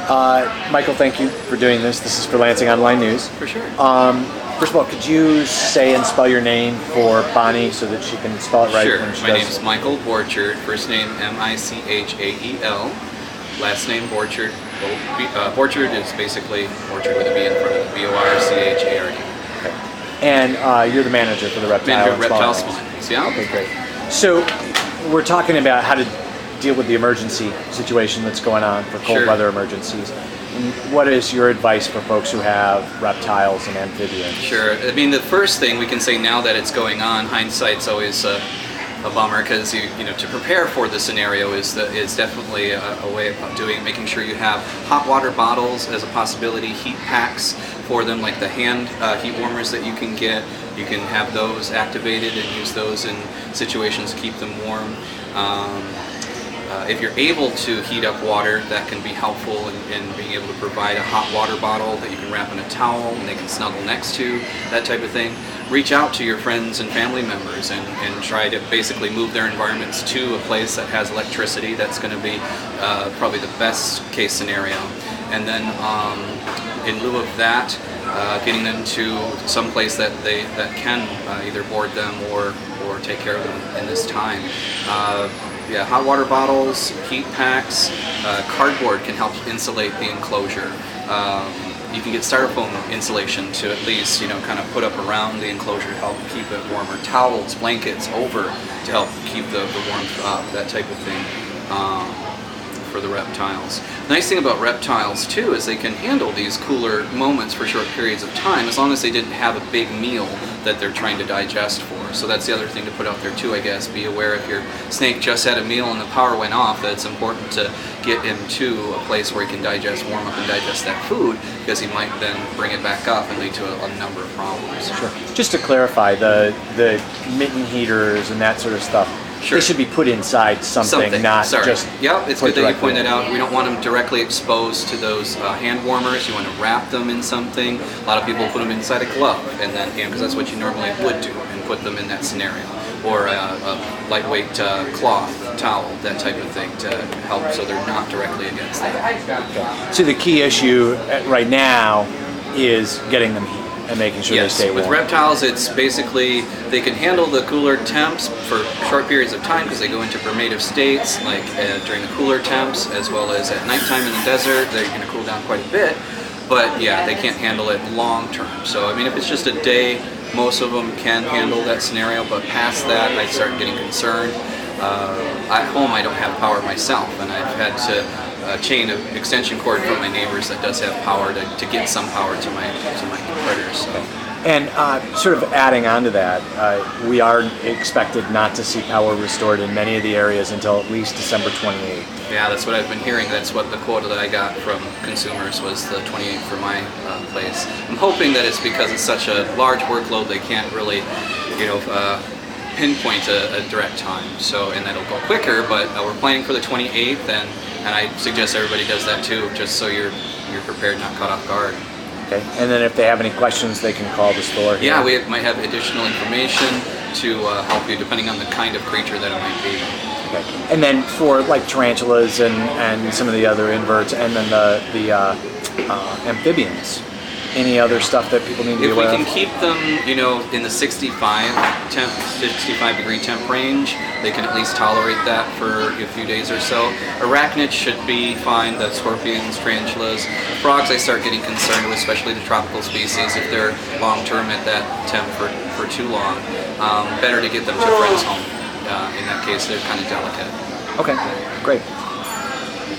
Michael, thank you for doing this. This is for Lansing Online News. For sure. First of all, could you say and spell your name for Bonnie so that she can spell it right? Sure. When she My does? name is Michael Borchard. First name Michael. Last name Borchard. Borchard is basically Borchard with a B in front of it. Borchard. Okay. And you're the manager for the Reptile Spawn. Spawn. Yeah. Okay, great. So we're talking about how to deal with the emergency situation that's going on for cold Sure. weather emergencies. And what is your advice for folks who have reptiles and amphibians? Sure. I mean, the first thing we can say now that it's going on, hindsight's always a bummer because you know to prepare for the scenario is definitely a way of making sure you have hot water bottles as a possibility, heat packs for them, like the hand heat warmers that you can get. You can have those activated and use those in situations to keep them warm. If you're able to heat up water, that can be helpful in being able to provide a hot water bottle that you can wrap in a towel and they can snuggle next to, that type of thing. Reach out to your friends and family members and try to basically move their environments to a place that has electricity. That's going to be probably the best case scenario. And then in lieu of that, getting them to some place that can either board them or take care of them in this time. Yeah, hot water bottles, heat packs, cardboard can help insulate the enclosure. You can get styrofoam insulation to at least, kind of put up around the enclosure to help keep it warmer. Towels, blankets over to help keep the warmth up, that type of thing. For the reptiles. The nice thing about reptiles too is they can handle these cooler moments for short periods of time as long as they didn't have a big meal that they're trying to digest for. So that's the other thing to put out there too, I guess. Be aware if your snake just had a meal and the power went off, that it's important to get him to a place where he can warm up and digest that food, because he might then bring it back up and lead to a number of problems. Sure. Just to clarify, the mitten heaters and that sort of stuff, Sure. they should be put inside something. Not just. Yep, it's good that you directly pointed out. We don't want them directly exposed to those hand warmers. You want to wrap them in something. A lot of people put them inside a glove, and then because that's what you normally would do, and put them in that scenario, or a lightweight cloth, towel, that type of thing to help so they're not directly against that. So the key issue right now is getting them heat and making sure they stay warm. With reptiles, it's basically they can handle the cooler temps for short periods of time because they go into bromative states, like during the cooler temps, as well as at nighttime in the desert. They're going to cool down quite a bit, but yeah, they can't handle it long term. So I mean, if it's just a day, most of them can handle that scenario, but past that, I start getting concerned. At home, I don't have power myself, and I've had to chain an extension cord from my neighbors that does have power to get some power to my critters. So. And sort of adding on to that, we are expected not to see power restored in many of the areas until at least December 28th. Yeah, that's what I've been hearing. That's what the quota that I got from consumers was the 28th for my place. I'm hoping that it's because it's such a large workload they can't really, pinpoint a direct time. So, and that'll go quicker. But we're planning for the 28th, and I suggest everybody does that too, just so you're prepared, not caught off guard. Okay. And then if they have any questions, they can call the store here. Yeah, we might have additional information to help you depending on the kind of creature that it might be. Okay. And then for like tarantulas and some of the other inverts, and then the amphibians, any other stuff that people need to be aware of? If we can keep them, in the 65 degree temp range, they can at least tolerate that for a few days or so. Arachnids should be fine, the scorpions, tarantulas. Frogs I start getting concerned with, especially the tropical species, if they're long-term at that temp for too long. Better to get them to a friend's home. In that case, they're kind of delicate. Okay, great.